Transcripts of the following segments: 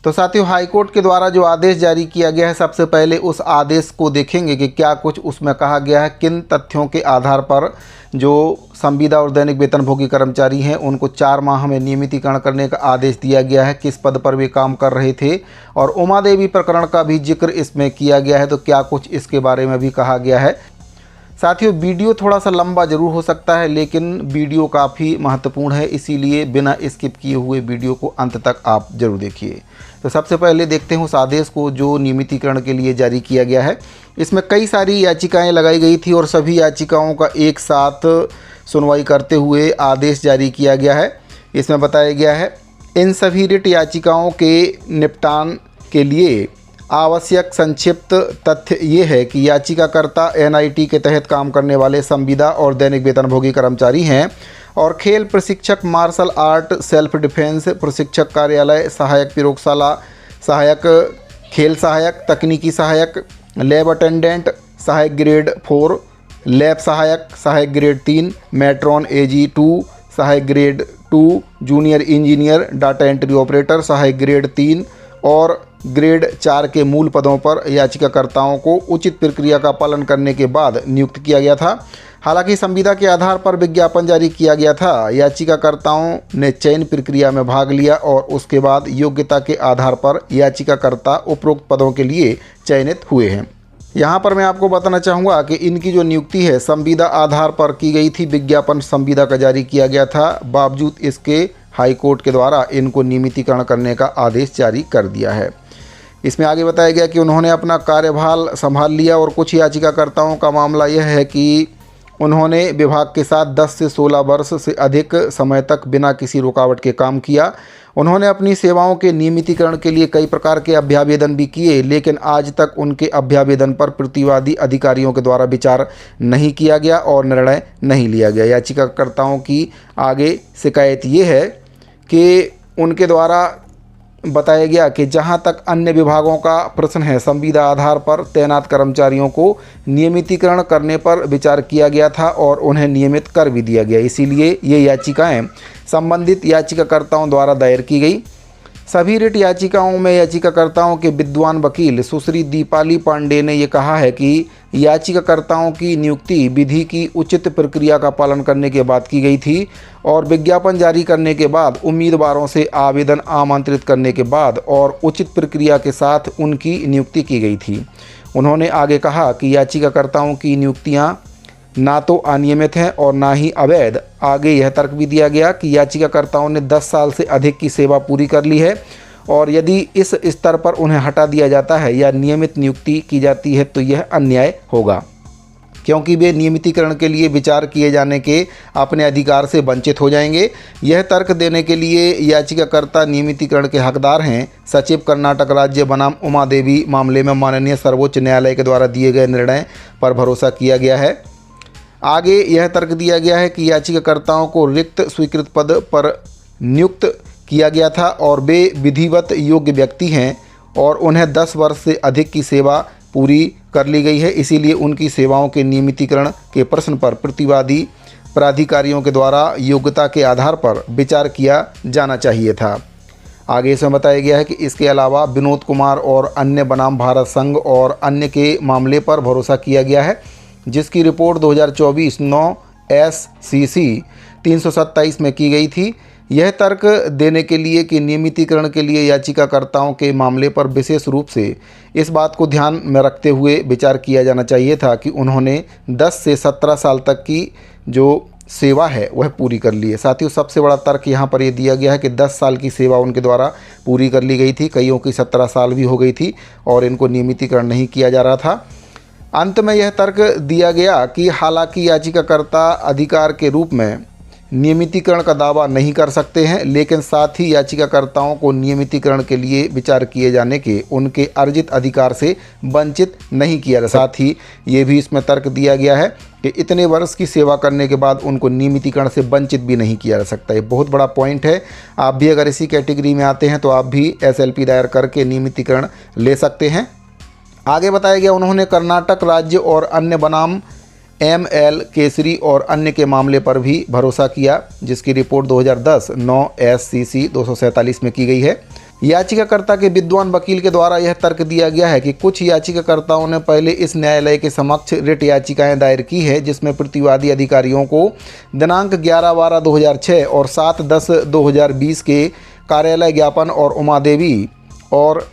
तो साथियों, हाईकोर्ट के द्वारा जो आदेश जारी किया गया है, सबसे पहले उस आदेश को देखेंगे कि क्या कुछ उसमें कहा गया है, किन तथ्यों के आधार पर जो संविदा और दैनिक वेतनभोगी कर्मचारी हैं उनको 4 माह में नियमितीकरण करने का आदेश दिया गया है, किस पद पर वे काम कर रहे थे, और उमा देवी प्रकरण का भी जिक्र इसमें किया गया है। तो क्या कुछ इसके बारे में भी कहा गया है। साथियों, वीडियो थोड़ा सा लंबा ज़रूर हो सकता है, लेकिन वीडियो काफ़ी महत्वपूर्ण है, इसीलिए बिना स्किप किए हुए वीडियो को अंत तक आप ज़रूर देखिए। तो सबसे पहले देखते हैं उस आदेश को जो नियमितीकरण के लिए जारी किया गया है। इसमें कई सारी याचिकाएं लगाई गई थी और सभी याचिकाओं का एक साथ सुनवाई करते हुए आदेश जारी किया गया है। इसमें बताया गया है, इन सभी रिट याचिकाओं के निपटान के लिए आवश्यक संक्षिप्त तथ्य ये है कि याचिकाकर्ता एनआईटी के तहत काम करने वाले संविदा और दैनिक वेतनभोगी कर्मचारी हैं और खेल प्रशिक्षक, मार्शल आर्ट, सेल्फ डिफेंस प्रशिक्षक कार्यालय, सहायक प्रयोगशाला सहायक, खेल सहायक, तकनीकी सहायक, लैब अटेंडेंट, सहायक ग्रेड 4, लैब सहायक, सहायक ग्रेड 3, मैट्रॉन AG 2, सहायक grade 2, junior engineer, data entry operator, सहायक ग्रेड 3 और ग्रेड 4 के मूल पदों पर याचिकाकर्ताओं को उचित प्रक्रिया का पालन करने के बाद नियुक्त किया गया था। हालांकि संविदा के आधार पर विज्ञापन जारी किया गया था। याचिकाकर्ताओं ने चयन प्रक्रिया में भाग लिया और उसके बाद योग्यता के आधार पर याचिकाकर्ता उपरोक्त पदों के लिए चयनित हुए हैं। यहाँ पर मैं आपको बताना चाहूँगा कि इनकी जो नियुक्ति है संविदा आधार पर की गई थी। विज्ञापन संविदा का जारी किया गया था, बावजूद इसके हाईकोर्ट के द्वारा इनको नियमितीकरण करने का आदेश जारी कर दिया है। इसमें आगे बताया गया कि उन्होंने अपना कार्यभार संभाल लिया और कुछ याचिकाकर्ताओं का मामला यह है कि उन्होंने विभाग के साथ 10 से 16 वर्ष से अधिक समय तक बिना किसी रुकावट के काम किया। उन्होंने अपनी सेवाओं के नियमितीकरण के लिए कई प्रकार के अभ्यावेदन भी किए, लेकिन आज तक उनके अभ्यावेदन पर प्रतिवादी अधिकारियों के द्वारा विचार नहीं किया गया और निर्णय नहीं लिया गया। याचिकाकर्ताओं की आगे शिकायत ये है कि उनके द्वारा बताया गया कि जहां तक अन्य विभागों का प्रश्न है, संविदा आधार पर तैनात कर्मचारियों को नियमितीकरण करने पर विचार किया गया था और उन्हें नियमित कर भी दिया गया। इसीलिए ये याचिकाएं संबंधित याचिकाकर्ताओं द्वारा दायर की गई। सभी रिट याचिकाओं में याचिकाकर्ताओं के विद्वान वकील सुश्री दीपाली पांडे ने यह कहा है कि याचिकाकर्ताओं की नियुक्ति विधि की उचित प्रक्रिया का पालन करने के बाद की गई थी और विज्ञापन जारी करने के बाद, उम्मीदवारों से आवेदन आमंत्रित करने के बाद और उचित प्रक्रिया के साथ उनकी नियुक्ति की गई थी। उन्होंने आगे कहा कि याचिकाकर्ताओं की नियुक्तियां ना तो अनियमित हैं और ना ही अवैध। आगे यह तर्क भी दिया गया कि याचिकाकर्ताओं ने 10 साल से अधिक की सेवा पूरी कर ली है और यदि इस स्तर पर उन्हें हटा दिया जाता है या नियमित नियुक्ति की जाती है तो यह अन्याय होगा, क्योंकि वे नियमितीकरण के लिए विचार किए जाने के अपने अधिकार से वंचित हो जाएंगे। यह तर्क देने के लिए याचिकाकर्ता नियमितीकरण के हकदार हैं। सचिव कर्नाटक राज्य बनाम उमा देवी मामले में माननीय सर्वोच्च न्यायालय के द्वारा दिए गए निर्णय पर भरोसा किया गया है। आगे यह तर्क दिया गया है कि याचिकाकर्ताओं को रिक्त स्वीकृत पद पर नियुक्त किया गया था और वे विधिवत योग्य व्यक्ति हैं और उन्हें 10 वर्ष से अधिक की सेवा पूरी कर ली गई है। इसीलिए उनकी सेवाओं के नियमितीकरण के प्रश्न पर प्रतिवादी प्राधिकारियों के द्वारा योग्यता के आधार पर विचार किया जाना चाहिए था। आगे इसमें बताया गया है कि इसके अलावा विनोद कुमार और अन्य बनाम भारत संघ और अन्य के मामले पर भरोसा किया गया है, जिसकी रिपोर्ट 2024 9 SCC 327 में की गई थी। यह तर्क देने के लिए कि नियमितीकरण के लिए याचिकाकर्ताओं के मामले पर विशेष रूप से इस बात को ध्यान में रखते हुए विचार किया जाना चाहिए था कि उन्होंने 10 से 17 साल तक की जो सेवा है वह पूरी कर ली है। साथियों, सबसे बड़ा तर्क यहाँ पर यह दिया गया है कि 10 साल की सेवा उनके द्वारा पूरी कर ली गई थी, कईयों की 17 साल भी हो गई थी और इनको नियमितीकरण नहीं किया जा रहा था। अंत में यह तर्क दिया गया कि हालांकि याचिकाकर्ता अधिकार के रूप में नियमितीकरण का दावा नहीं कर सकते हैं, लेकिन साथ ही याचिकाकर्ताओं को नियमितीकरण के लिए विचार किए जाने के उनके अर्जित अधिकार से वंचित नहीं किया जा। साथ ही ये भी इसमें तर्क दिया गया है कि इतने वर्ष की सेवा करने के बाद उनको नियमितीकरण से वंचित भी नहीं किया जा सकता। ये बहुत बड़ा पॉइंट है। आप भी अगर इसी कैटेगरी में आते हैं तो आप भी SLP दायर करके नियमितीकरण ले सकते हैं। आगे बताया गया, उन्होंने कर्नाटक राज्य और अन्य बनाम ML केसरी और अन्य के मामले पर भी भरोसा किया, जिसकी रिपोर्ट 2010 9 SCC 247 में की गई है। याचिकाकर्ता के विद्वान वकील के द्वारा यह तर्क दिया गया है कि कुछ याचिकाकर्ताओं ने पहले इस न्यायालय के समक्ष रिट याचिकाएं दायर की है, जिसमें प्रतिवादी अधिकारियों को दिनांक 11/12/2006 और 7/10/2020 के कार्यालय ज्ञापन और उमा देवी और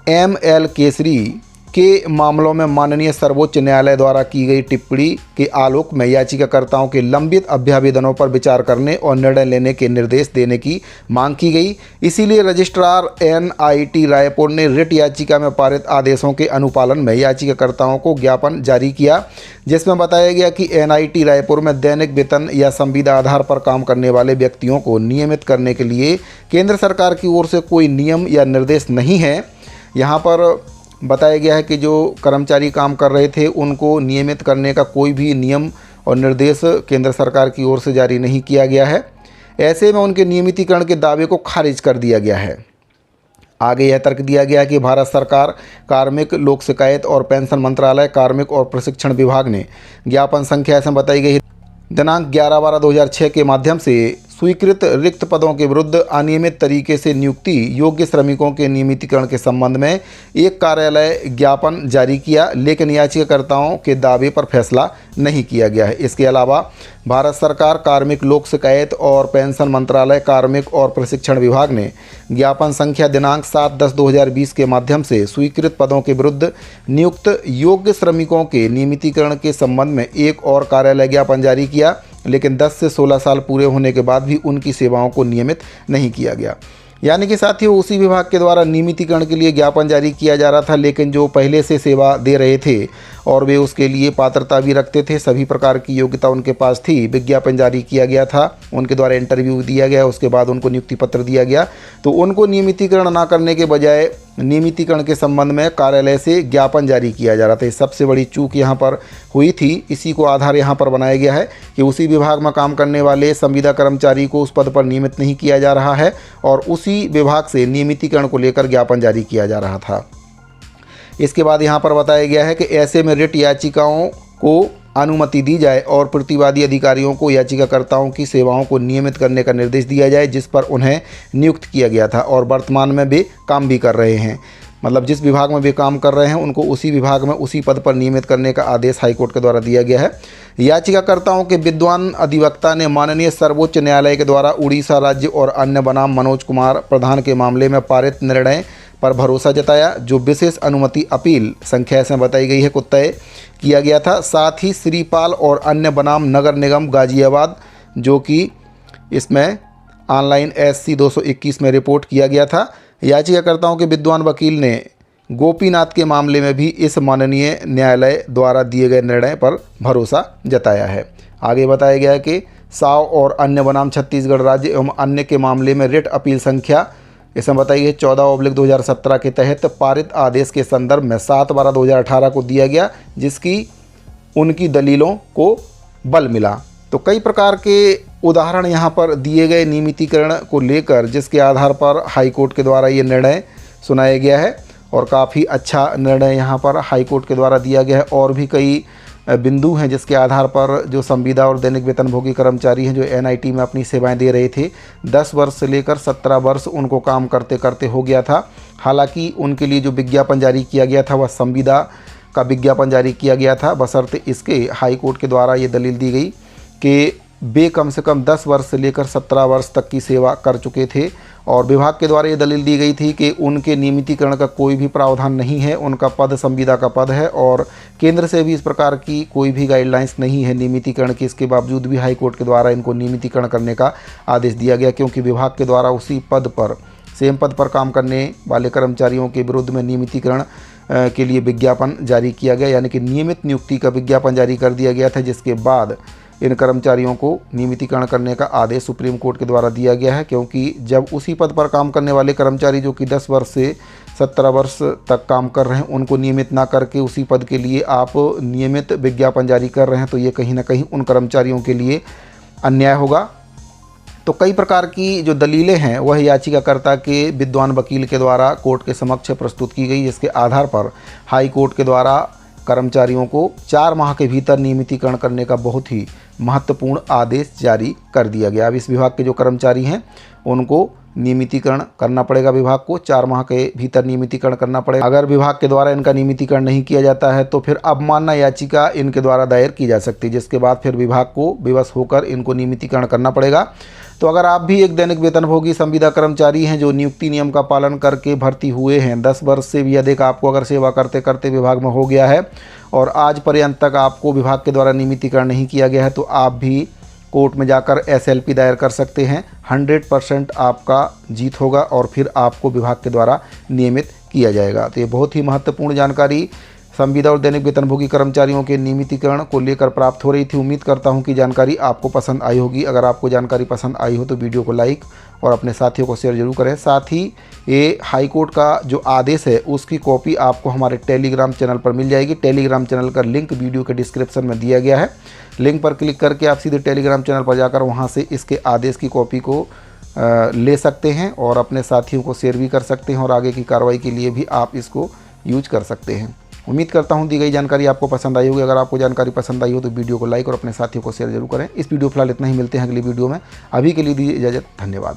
ML केसरी के मामलों में माननीय सर्वोच्च न्यायालय द्वारा की गई टिप्पणी के आलोक में याचिकाकर्ताओं के लंबित अभ्यावेदनों पर विचार करने और निर्णय लेने के निर्देश देने की मांग की गई। इसीलिए रजिस्ट्रार NIT रायपुर ने रिट याचिका में पारित आदेशों के अनुपालन में याचिकाकर्ताओं को ज्ञापन जारी किया, जिसमें बताया गया कि NIT रायपुर में दैनिक वेतन या संविदा आधार पर काम करने वाले व्यक्तियों को नियमित करने के लिए केंद्र सरकार की ओर से कोई नियम या निर्देश नहीं है। यहाँ पर बताया गया है कि जो कर्मचारी काम कर रहे थे उनको नियमित करने का कोई भी नियम और निर्देश केंद्र सरकार की ओर से जारी नहीं किया गया है। ऐसे में उनके नियमितीकरण के दावे को खारिज कर दिया गया है। आगे यह तर्क दिया गया कि भारत सरकार, कार्मिक लोक शिकायत और पेंशन मंत्रालय, कार्मिक और प्रशिक्षण विभाग ने ज्ञापन संख्या ऐसे बताई गई दिनांक 11/12/2006 के माध्यम से स्वीकृत रिक्त पदों के विरुद्ध अनियमित तरीके से नियुक्ति योग्य श्रमिकों के नियमितीकरण के संबंध में एक कार्यालय ज्ञापन जारी किया, लेकिन याचिकाकर्ताओं के दावे पर फैसला नहीं किया गया है। इसके अलावा भारत सरकार, कार्मिक लोक शिकायत और पेंशन मंत्रालय, कार्मिक और प्रशिक्षण विभाग ने ज्ञापन संख्या दिनांक 7/10/2020 के माध्यम से स्वीकृत पदों के विरुद्ध नियुक्त योग्य श्रमिकों के नियमितीकरण के संबंध में एक और कार्यालय ज्ञापन जारी किया, लेकिन 10 से 16 साल पूरे होने के बाद भी उनकी सेवाओं को नियमित नहीं किया गया। यानी कि साथियों, उसी विभाग के द्वारा नियमितीकरण के लिए ज्ञापन जारी किया जा रहा था, लेकिन जो पहले से सेवा दे रहे थे और वे उसके लिए पात्रता भी रखते थे, सभी प्रकार की योग्यता उनके पास थी, विज्ञापन जारी किया गया था, उनके द्वारा इंटरव्यू दिया गया, उसके बाद उनको नियुक्ति पत्र दिया गया, तो उनको नियमितीकरण ना करने के बजाय नियमितीकरण के संबंध में कार्यालय से ज्ञापन जारी किया जा रहा था। सबसे बड़ी चूक यहाँ पर हुई थी। इसी को आधार यहाँ पर बनाया गया है कि उसी विभाग में काम करने वाले संविदा कर्मचारी को उस पद पर नियमित नहीं किया जा रहा है और उसी विभाग से नियमितीकरण को लेकर ज्ञापन जारी किया जा रहा था। इसके बाद यहाँ पर बताया गया है कि ऐसे में रिट याचिकाओं को अनुमति दी जाए और प्रतिवादी अधिकारियों को याचिकाकर्ताओं की सेवाओं को नियमित करने का निर्देश दिया जाए, जिस पर उन्हें नियुक्त किया गया था और वर्तमान में वे काम भी कर रहे हैं। मतलब जिस विभाग में वे काम कर रहे हैं उनको उसी विभाग में उसी पद पर नियमित करने का आदेश हाईकोर्ट के द्वारा दिया गया है। याचिकाकर्ताओं के विद्वान अधिवक्ता ने माननीय सर्वोच्च न्यायालय के द्वारा उड़ीसा राज्य और अन्य बनाम मनोज कुमार प्रधान के मामले में पारित निर्णय पर भरोसा जताया, जो विशेष अनुमति अपील संख्या से बताई गई है को तय किया गया था। साथ ही श्रीपाल और अन्य बनाम नगर निगम गाजियाबाद, जो कि इसमें ऑनलाइन SC 221 में रिपोर्ट किया गया था। याचिकाकर्ताओं के विद्वान वकील ने गोपीनाथ के मामले में भी इस माननीय न्यायालय द्वारा दिए गए निर्णय पर भरोसा जताया है। आगे बताया गया है कि साव और अन्य बनाम छत्तीसगढ़ राज्य एवं अन्य के मामले में रिट अपील संख्या इसमें बताइए 14/2017 के तहत पारित आदेश के संदर्भ में 7/12/2018 को दिया गया, जिसकी उनकी दलीलों को बल मिला। तो कई प्रकार के उदाहरण यहाँ पर दिए गए नियमितीकरण को लेकर, जिसके आधार पर हाईकोर्ट के द्वारा ये निर्णय सुनाया गया है और काफ़ी अच्छा निर्णय यहाँ पर हाईकोर्ट के द्वारा दिया गया है। और भी कई बिंदु हैं जिसके आधार पर जो संविदा और दैनिक वेतनभोगी कर्मचारी हैं जो NIT में अपनी सेवाएं दे रहे थे, 10 वर्ष से लेकर 17 वर्ष उनको काम करते करते हो गया था। हालांकि उनके लिए जो विज्ञापन जारी किया गया था वह संविदा का विज्ञापन जारी किया गया था, बशर्ते इसके हाईकोर्ट के द्वारा ये दलील दी गई कि वे कम से कम 10 वर्ष से लेकर 17 वर्ष तक की सेवा कर चुके थे और विभाग के द्वारा ये दलील दी गई थी कि उनके नियमितीकरण का कोई भी प्रावधान नहीं है, उनका पद संविदा का पद है और केंद्र से भी इस प्रकार की कोई भी गाइडलाइंस नहीं है नियमितीकरण की। इसके बावजूद भी हाईकोर्ट के द्वारा इनको नियमितीकरण करने का आदेश दिया गया, क्योंकि विभाग के द्वारा उसी पद पर सेम पद पर काम करने वाले कर्मचारियों के विरुद्ध में नियमितीकरण के लिए विज्ञापन जारी किया गया, यानी कि नियमित नियुक्ति का विज्ञापन जारी कर दिया गया था, जिसके बाद इन कर्मचारियों को नियमितीकरण करने का आदेश सुप्रीम कोर्ट के द्वारा दिया गया है। क्योंकि जब उसी पद पर काम करने वाले कर्मचारी जो कि 10 वर्ष से 17 वर्ष तक काम कर रहे हैं उनको नियमित ना करके उसी पद के लिए आप नियमित विज्ञापन जारी कर रहे हैं, तो ये कहीं ना कहीं उन कर्मचारियों के लिए अन्याय होगा। तो कई प्रकार की जो दलीलें हैं वह याचिकाकर्ता के विद्वान वकील के द्वारा कोर्ट के समक्ष प्रस्तुत की गई, जिसके आधार पर हाई कोर्ट के द्वारा कर्मचारियों को 4 माह के भीतर नियमितीकरण करने का बहुत ही महत्वपूर्ण आदेश जारी कर दिया गया। अब इस विभाग के जो कर्मचारी हैं उनको नियमितीकरण करना पड़ेगा विभाग को, 4 माह के भीतर नियमितीकरण करना पड़ेगा। अगर विभाग के द्वारा इनका नियमितीकरण नहीं किया जाता है तो फिर अवमानना याचिका इनके द्वारा दायर की जा सकती है, जिसके बाद फिर विभाग को विवश होकर इनको नियमितीकरण करना पड़ेगा। तो अगर आप भी एक दैनिक वेतनभोगी संविदा कर्मचारी हैं जो नियुक्ति नियम का पालन करके भर्ती हुए हैं, 10 वर्ष से भी अधिक आपको अगर सेवा करते करते विभाग में हो गया है और आज पर्यंत तक आपको विभाग के द्वारा नियमितीकरण नहीं किया गया है, तो आप भी कोर्ट में जाकर SLP दायर कर सकते हैं। 100% आपका जीत होगा और फिर आपको विभाग के द्वारा नियमित किया जाएगा। तो ये बहुत ही महत्वपूर्ण जानकारी संविदा और दैनिक वेतनभोगी कर्मचारियों के नियमितीकरण को लेकर प्राप्त हो रही थी। उम्मीद करता हूं कि जानकारी आपको पसंद आई होगी। अगर आपको जानकारी पसंद आई हो तो वीडियो को लाइक और अपने साथियों को शेयर जरूर करें। साथ ही ये हाई कोर्ट का जो आदेश है उसकी कॉपी आपको हमारे टेलीग्राम चैनल पर मिल जाएगी। टेलीग्राम चैनल का लिंक वीडियो के डिस्क्रिप्शन में दिया गया है। लिंक पर क्लिक करके आप सीधे टेलीग्राम चैनल पर जाकर वहाँ से इसके आदेश की कॉपी को ले सकते हैं और अपने साथियों को शेयर भी कर सकते हैं और आगे की कार्रवाई के लिए भी आप इसको यूज कर सकते हैं। उम्मीद करता हूं दी गई जानकारी आपको पसंद आई होगी। अगर आपको जानकारी पसंद आई हो तो वीडियो को लाइक और अपने साथियों को शेयर जरूर करें। इस वीडियो फिलहाल इतना ही, मिलते हैं अगली वीडियो में। अभी के लिए दीजिए इजाज़त, धन्यवाद।